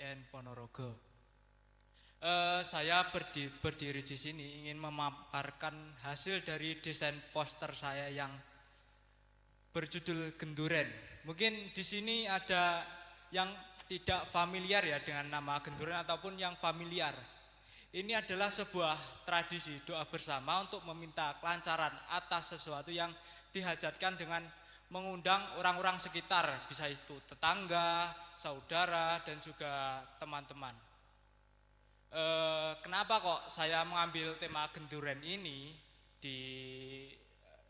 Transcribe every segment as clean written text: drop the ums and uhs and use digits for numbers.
IPN Ponorogo. Saya berdiri di sini ingin memaparkan hasil dari desain poster saya yang berjudul Genduren. Mungkin di sini ada yang tidak familiar ya dengan nama Genduren ataupun yang familiar. Ini adalah sebuah tradisi doa bersama untuk meminta kelancaran atas sesuatu yang dihajatkan dengan mengundang orang-orang sekitar, bisa itu tetangga, saudara, dan juga teman-teman. Kenapa kok saya mengambil tema Genduren ini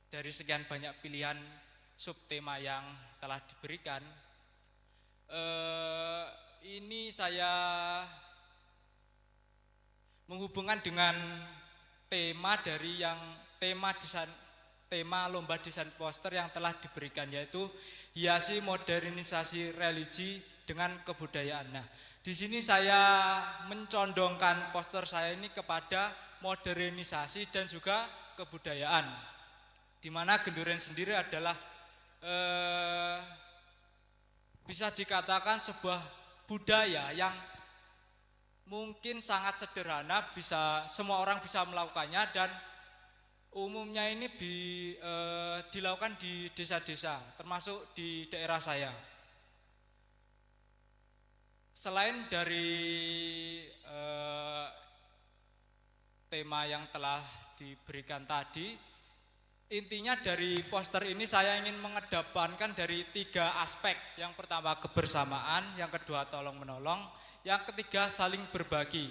dari sekian banyak pilihan subtema yang telah diberikan? Ini saya menghubungkan dengan tema lomba desain poster yang telah diberikan, yaitu hiasi modernisasi religi dengan kebudayaan. Nah, di sini saya mencondongkan poster saya ini kepada modernisasi dan juga kebudayaan, di mana Genduren sendiri adalah bisa dikatakan sebuah budaya yang mungkin sangat sederhana, semua orang bisa melakukannya, dan umumnya ini dilakukan di desa-desa, termasuk di daerah saya. Selain dari tema yang telah diberikan tadi, intinya dari poster ini saya ingin mengedepankan dari 3 aspek. Yang pertama kebersamaan, yang kedua tolong menolong, yang ketiga saling berbagi.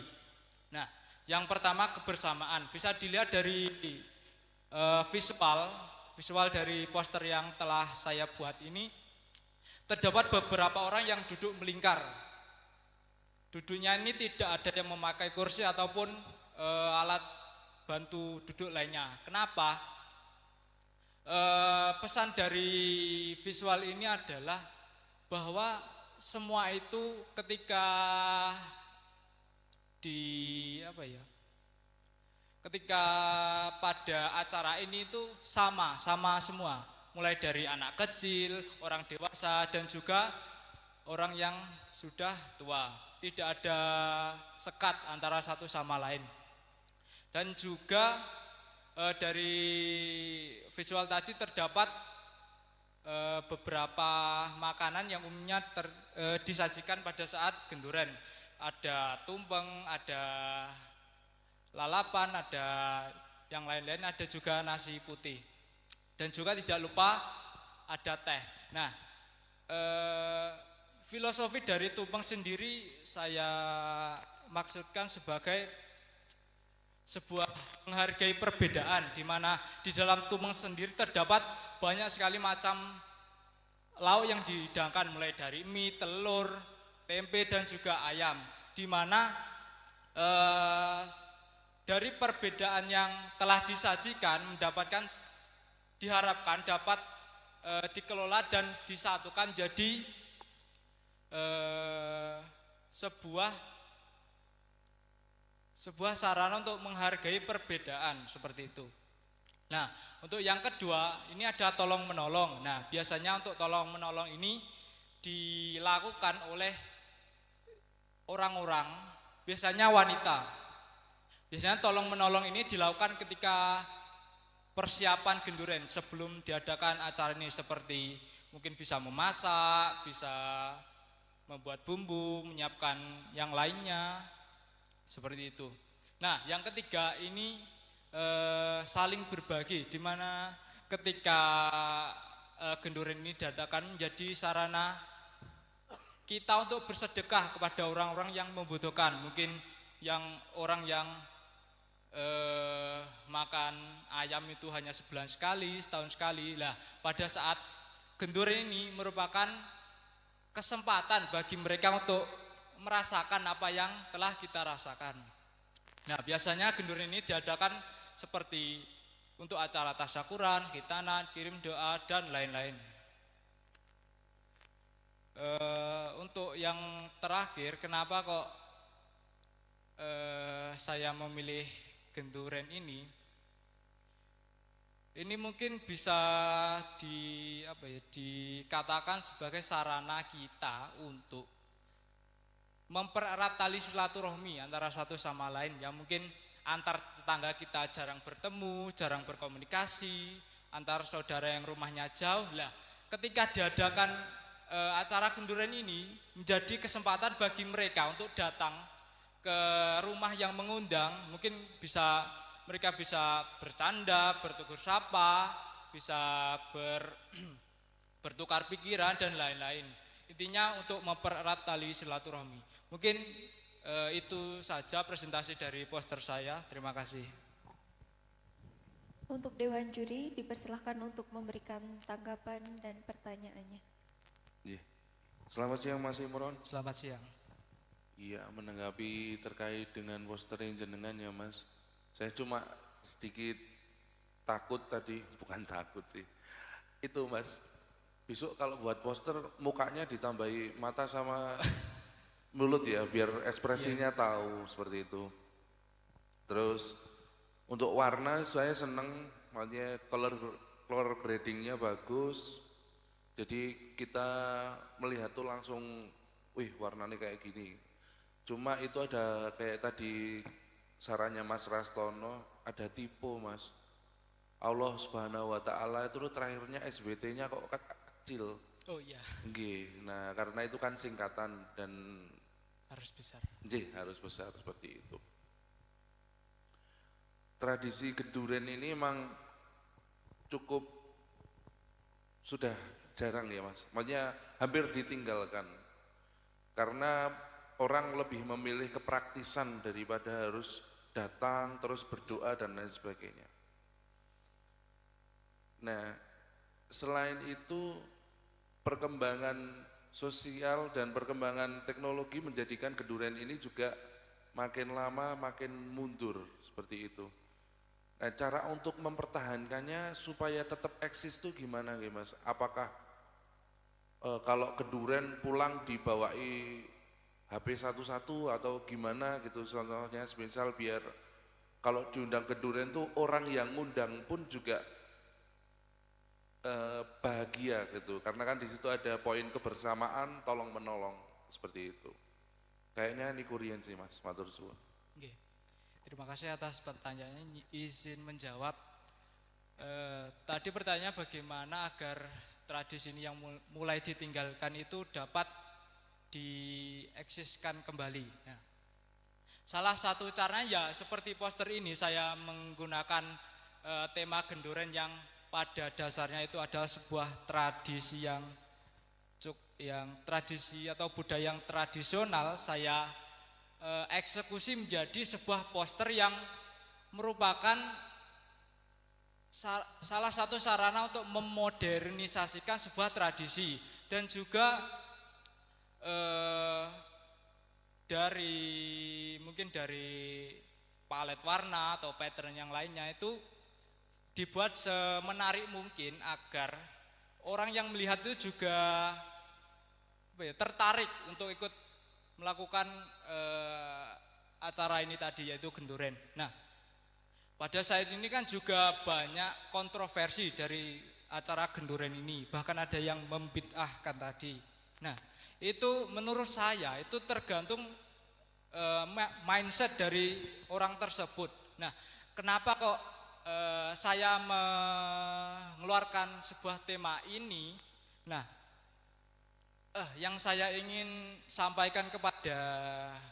Nah, yang pertama kebersamaan bisa dilihat dari visual dari poster yang telah saya buat ini. Terdapat beberapa orang yang duduk melingkar. Duduknya ini tidak ada yang memakai kursi ataupun alat bantu duduk lainnya. Kenapa? Pesan dari visual ini adalah bahwa semua itu ketika ketika pada acara ini itu sama semua, mulai dari anak kecil, orang dewasa, dan juga orang yang sudah tua. Tidak ada sekat antara satu sama lain. Dan juga dari visual tadi terdapat beberapa makanan yang umumnya disajikan pada saat Genduren. Ada tumpeng, ada lalapan, ada yang lain-lain, ada juga nasi putih. Dan juga tidak lupa ada teh. Nah, filosofi dari tumpeng sendiri saya maksudkan sebagai sebuah menghargai perbedaan, di mana di dalam tumpeng sendiri terdapat banyak sekali macam lauk yang dihidangkan, mulai dari mie, telur, tempe, dan juga ayam, di mana dari perbedaan yang telah disajikan diharapkan dapat dikelola dan disatukan jadi sebuah sarana untuk menghargai perbedaan, seperti itu. Nah, untuk yang kedua ini ada tolong menolong. Nah, biasanya untuk tolong menolong ini dilakukan oleh orang-orang, biasanya wanita. Biasanya tolong menolong ini dilakukan ketika persiapan Genduren, sebelum diadakan acara ini, seperti mungkin bisa memasak, bisa membuat bumbu, menyiapkan yang lainnya, seperti itu. Nah, yang ketiga ini saling berbagi, di mana ketika Genduren ini diadakan menjadi sarana kita untuk bersedekah kepada orang-orang yang membutuhkan. Mungkin orang yang makan ayam itu hanya sebulan sekali, setahun sekali. Lah, pada saat Genduren ini merupakan kesempatan bagi mereka untuk merasakan apa yang telah kita rasakan. Nah, biasanya Genduren ini diadakan seperti untuk acara tasyakuran, khitanan, kirim doa, dan lain-lain. Untuk yang terakhir, kenapa kok saya memilih Genduren ini? Ini mungkin bisa dikatakan sebagai sarana kita untuk mempererat tali silaturahmi antara satu sama lain, ya mungkin antar tetangga kita jarang bertemu, jarang berkomunikasi, antar saudara yang rumahnya jauh lah. Ketika diadakan acara genduren ini menjadi kesempatan bagi mereka untuk datang ke rumah yang mengundang, mungkin mereka bisa bercanda, bertegur sapa, bisa bertukar pikiran dan lain-lain. Intinya untuk mempererat tali silaturahmi. Mungkin itu saja presentasi dari poster saya. Terima kasih. Untuk Dewan Juri dipersilahkan untuk memberikan tanggapan dan pertanyaannya. Yeah. Selamat siang Mas Imron. Selamat siang. Iya, menanggapi terkait dengan poster yang jenengan ya Mas. Saya cuma sedikit takut tadi, bukan takut sih. Itu Mas, besok kalau buat poster mukanya ditambahi mata sama mulut ya, biar ekspresinya tahu seperti itu. Terus untuk warna saya seneng, makanya color gradingnya bagus. Jadi kita melihat tuh langsung, wih warnanya kayak gini. Cuma itu ada kayak tadi sarannya Mas Rastono, ada tipe Mas. Allah Subhanahu wa Ta'ala itu terakhirnya SBT-nya kok kecil. Oh iya. Nggih. Nah, karena itu kan singkatan dan harus besar. Nggih, harus besar seperti itu. Tradisi genduren ini memang cukup sudah jarang ya Mas. Maksudnya hampir ditinggalkan. Karena orang lebih memilih kepraktisan daripada harus datang terus berdoa dan lain sebagainya. Nah, selain itu perkembangan sosial dan perkembangan teknologi menjadikan genduren ini juga makin lama makin mundur seperti itu. Nah, cara untuk mempertahankannya supaya tetap eksis itu gimana Mas? Apakah kalau genduren pulang dibawai HP satu-satu atau gimana gitu, contohnya misal biar kalau diundang genduren tuh orang yang ngundang pun juga bahagia gitu, karena kan di situ ada poin kebersamaan, tolong menolong seperti itu. Kayaknya ini kurian sih Mas, matur suwun. Oke. Terima kasih atas pertanyaannya. Izin menjawab. Tadi pertanyaan bagaimana agar tradisi ini yang mulai ditinggalkan itu dapat dieksiskan kembali. Nah, salah satu caranya ya seperti poster ini, saya menggunakan tema genduren yang pada dasarnya itu adalah sebuah tradisi yang tradisi atau budaya yang tradisional. Saya eksekusi menjadi sebuah poster yang merupakan salah satu sarana untuk memodernisasikan sebuah tradisi, dan juga mungkin dari palet warna atau pattern yang lainnya itu dibuat semenarik mungkin agar orang yang melihat itu juga tertarik untuk ikut melakukan acara ini tadi, yaitu genduren. Nah, pada saat ini kan juga banyak kontroversi dari acara genduren ini, bahkan ada yang membid'ahkan tadi. Nah, itu menurut saya itu tergantung mindset dari orang tersebut. Nah, kenapa kok saya mengeluarkan sebuah tema ini? Nah, yang saya ingin sampaikan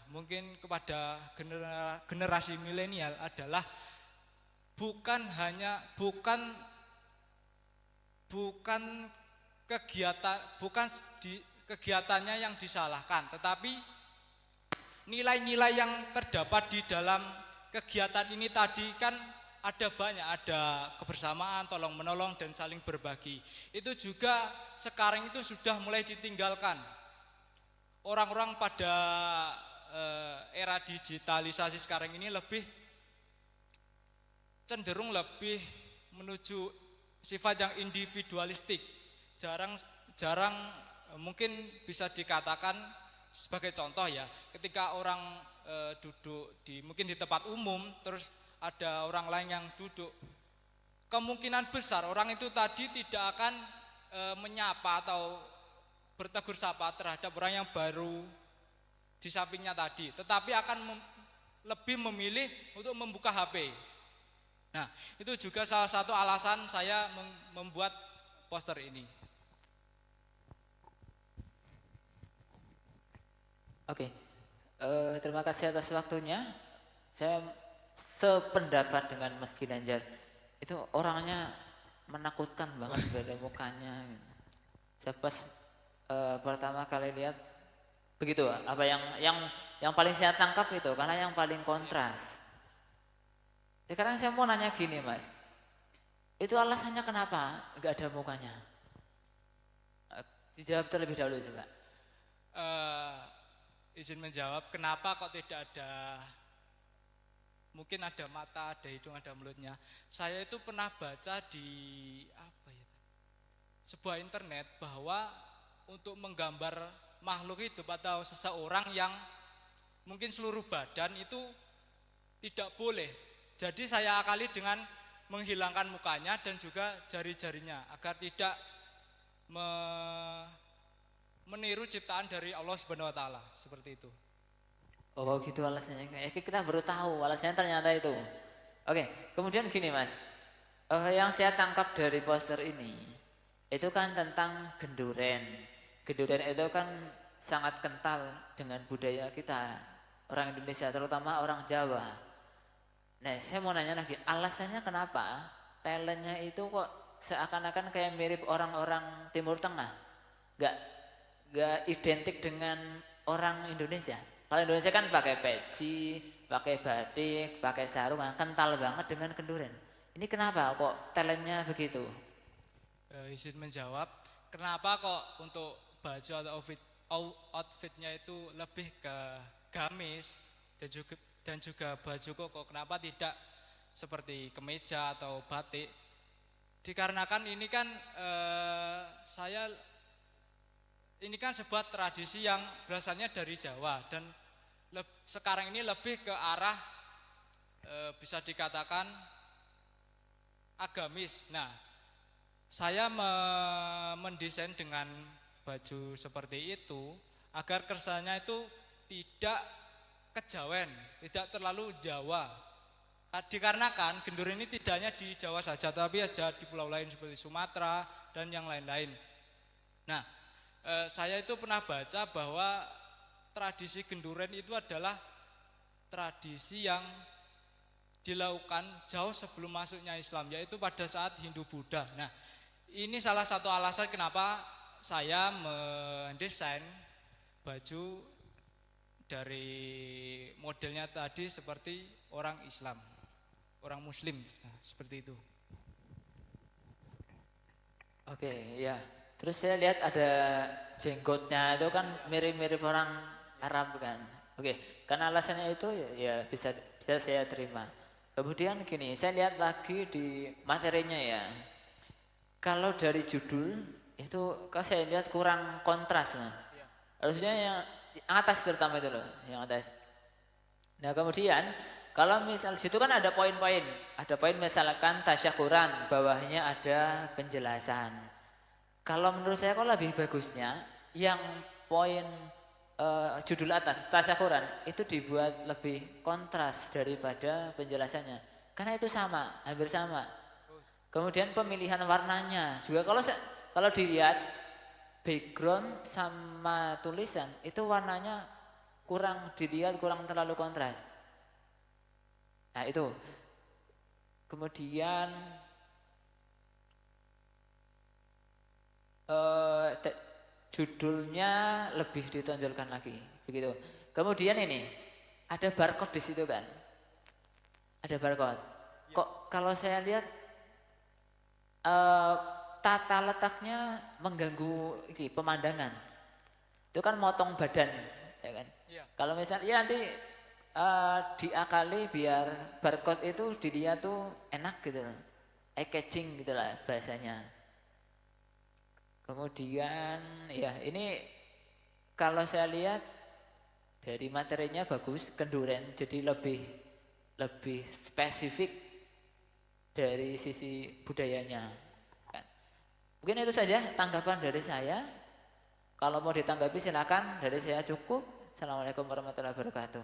mungkin kepada generasi milenial adalah bukan kegiatannya yang disalahkan, tetapi nilai-nilai yang terdapat di dalam kegiatan ini tadi kan ada banyak, ada kebersamaan, tolong menolong, dan saling berbagi. Itu juga sekarang itu sudah mulai ditinggalkan. Orang-orang pada era digitalisasi sekarang ini cenderung lebih menuju sifat yang individualistik. Jarang mungkin bisa dikatakan sebagai contoh ya, ketika orang duduk mungkin di tempat umum, terus ada orang lain yang duduk, kemungkinan besar orang itu tadi tidak akan menyapa atau bertegur sapa terhadap orang yang baru di sampingnya tadi, tetapi akan lebih memilih untuk membuka HP. Nah, itu juga salah satu alasan saya membuat poster ini. Oke, terima kasih atas waktunya. Saya sependapat dengan Mas Ginanjar. Itu orangnya menakutkan banget dari mukanya. Saya pas pertama kali lihat begitu, apa yang paling saya tangkap itu karena yang paling kontras. Sekarang saya mau nanya gini, Mas, itu alasannya kenapa nggak ada mukanya? Dijawab terlebih dahulu coba. Izin menjawab, kenapa kok tidak ada, mungkin ada mata, ada hidung, ada mulutnya. Saya itu pernah baca di sebuah internet bahwa untuk menggambar makhluk hidup atau seseorang yang mungkin seluruh badan itu tidak boleh. Jadi saya akali dengan menghilangkan mukanya dan juga jari-jarinya agar tidak meniru ciptaan dari Allah Subhanahu wa taala, seperti itu. Oh gitu alasannya. Kita baru tahu alasannya ternyata itu. Oke, kemudian gini Mas, yang saya tangkap dari poster ini itu kan tentang genduren. Genduren itu kan sangat kental dengan budaya kita orang Indonesia, terutama orang Jawa. Nah, saya mau nanya lagi, alasannya kenapa talentnya itu kok seakan-akan kayak mirip orang-orang Timur Tengah, gak identik dengan orang Indonesia. Kalau Indonesia kan pakai peci, pakai batik, pakai sarung, kental banget dengan kenduren. Ini kenapa kok talentnya begitu? Izin menjawab, kenapa kok untuk baju atau outfitnya itu lebih ke gamis dan juga baju koko, kenapa tidak seperti kemeja atau batik? Dikarenakan ini kan ini kan sebuah tradisi yang berasalnya dari Jawa dan sekarang ini lebih ke arah bisa dikatakan agamis. Nah, saya mendesain dengan baju seperti itu agar kesannya itu tidak kejawen, tidak terlalu Jawa. Dikarenakan genduren ini tidak hanya di Jawa saja, tapi ada di pulau lain seperti Sumatera dan yang lain-lain. Nah, saya itu pernah baca bahwa tradisi genduren itu adalah tradisi yang dilakukan jauh sebelum masuknya Islam, yaitu pada saat Hindu-Buddha. Nah, ini salah satu alasan kenapa saya mendesain baju dari modelnya tadi seperti orang Islam, orang Muslim, seperti itu. Oke, ya. Terus saya lihat ada jenggotnya itu kan mirip-mirip orang Arab kan. Oke, karena alasannya itu ya bisa saya terima. Kemudian gini, saya lihat lagi di materinya ya. Kalau dari judul itu kalau saya lihat kurang kontras Mas. Harusnya yang atas terutama itu loh, yang atas. Nah kemudian kalau misal situ kan ada poin-poin, ada poin misalkan tasyakuran, bawahnya ada penjelasan. Kalau menurut saya kok lebih bagusnya yang poin judul atas tasyakuran itu dibuat lebih kontras daripada penjelasannya, karena itu sama, hampir sama. Kemudian pemilihan warnanya juga kalau dilihat background sama tulisan itu warnanya kurang terlalu kontras. Nah itu. Kemudian judulnya lebih ditonjolkan lagi, begitu. Kemudian ini ada barcode di situ kan? Ada barcode. Kok kalau saya lihat tata letaknya mengganggu pemandangan. Itu kan motong badan, ya kan? Ya. Kalau misalnya ya nanti diakali biar barcode itu dilihat tuh enak gitu, eye catching gitulah bahasanya. Kemudian ya ini kalau saya lihat dari materinya bagus, kenduren, jadi lebih spesifik dari sisi budayanya. Mungkin itu saja tanggapan dari saya. Kalau mau ditanggapi silakan, dari saya cukup. Assalamualaikum warahmatullahi wabarakatuh.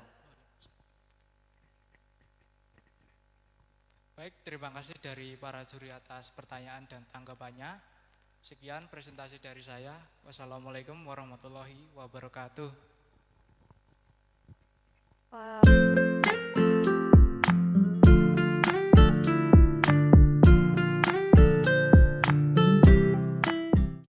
Baik, terima kasih dari para juri atas pertanyaan dan tanggapannya. Sekian presentasi dari saya. Wassalamualaikum warahmatullahi wabarakatuh. Wah.